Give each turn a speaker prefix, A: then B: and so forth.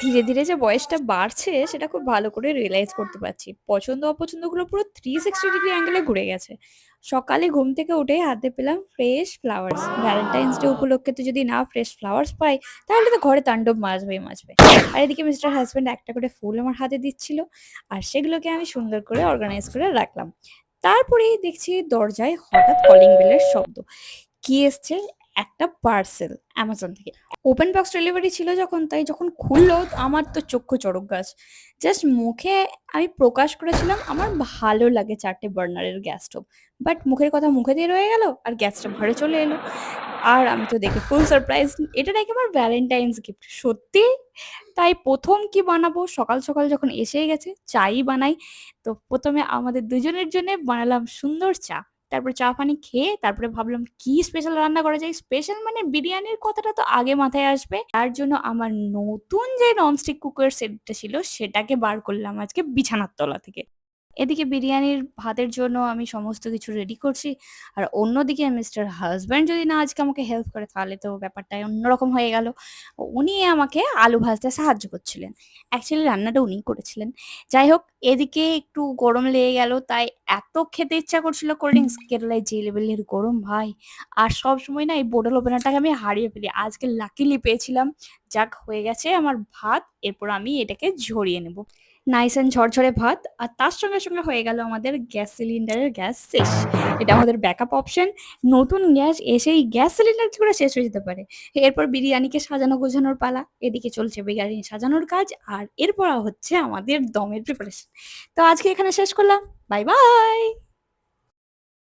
A: ধীরে ধীরে যে বয়সটা বাড়ছে সেটা খুব ভালো করে রিয়েলাইজ করতে পারছি। পছন্দ অপছন্দগুলো পুরো 360 ডিগ্রি অ্যাঙ্গেলে ঘুরে গেছে। সকালে ঘুম থেকে উঠেই হাতে পেলাম ফ্রেশ ফ্লাওয়ার্স। ভ্যালেন্টাইন্স ডে উপলক্ষে তো যদি না ফ্রেশ ফ্লাওয়ার্স পাই, তাহলে তো ঘরে তাণ্ডব মাচবেই মাচবে। আর এদিকে মিস্টার হাজব্যান্ড একটা করে ফুল আমার হাতে দিচ্ছিল, আর সেগুলোকে আমি সুন্দর করে অর্গানাইজ করে রাখলাম। তারপরেই দেখছি দরজায় হঠাৎ কলিং বেলের শব্দ। কি এসছে? একটা পার্সেল অ্যামাজন থেকে। ওপেন বক্স ডেলিভারি ছিল যখন, তাই যখন খুললো আমার তো চক্ষু চড়ক গাছ। জাস্ট মুখে আমি প্রকাশ করেছিলাম আমার ভালো লাগে 4টে বার্নারের গ্যাস স্টোভ। বাট মুখের কথা মুখে দিয়ে রয়ে গেল, আর গ্যাসটা ঘরে চলে এলো। আর আমি তো দেখে ফুল সারপ্রাইজ। এটা নাকি আমার ভ্যালেন্টাইন্স গিফট, সত্যি। তাই প্রথম কি বানাবো, সকাল সকাল যখন এসেই গেছে চাই বানাই। তো প্রথমে আমাদের দুজনের জন্য বানালাম সুন্দর চা। তারপরে চা পানি খেয়ে তারপরে ভাবলাম কি স্পেশাল রান্না করা যায়। স্পেশাল মানে বিরিয়ানির কথাটা তো আগে মাথায় আসবে। তার জন্য আমার নতুন যে ননস্টিক কুকার সেটটা ছিল সেটাকে বার করলাম আজকে বিছানার তলা থেকে। এদিকে বিরিয়ানির ভাতের জন্য আমি সমস্ত কিছু রেডি করছি। আর অন্যদিকে মিস্টার হাজব্যান্ড যদি না আজকে আমাকে হেল্প করে, তাহলে তো ব্যাপারটাই অন্যরকম হয়ে গেল। উনি আমাকে আলু ভাজতে সাহায্য করছিলেন। অ্যাকচুয়ালি রান্নাটা উনিই করেছিলেন। যাই হোক, এদিকে একটু গরম লেগে গেল, তাই এত খেতে ইচ্ছা করছিল কোল্ড ড্রিঙ্কস। কেরালায় যে লেভেলের গরম ভাই! আর সব সময় না এই বোটল ওপেনারটাকে আমি হারিয়ে ফেলি, আজকে লাকিলি পেয়েছিলাম। যাক, হয়ে গেছে আমার ভাত। এরপর আমি এটাকে ঝরিয়ে নেব। নাইস অ্যান্ড ঝরঝরে ভাত, আর তার সঙ্গে সঙ্গে হয়ে গেল আমাদের গ্যাস সিলিন্ডারের গ্যাস শেষ। এটা আমাদের ব্যাকআপ অপশন। নতুন গ্যাস এসেই গ্যাস সিলিন্ডার কি করে শেষ হয়ে যেতে পারে। এরপর বিরিয়ানিকে সাজানো গোছানোর পালা। এদিকে চলছে বিরিয়ানি সাজানোর কাজ, আর এরপর হচ্ছে আমাদের দমের প্রিপারেশন। তো আজকে এখানে শেষ করলাম। Bye bye.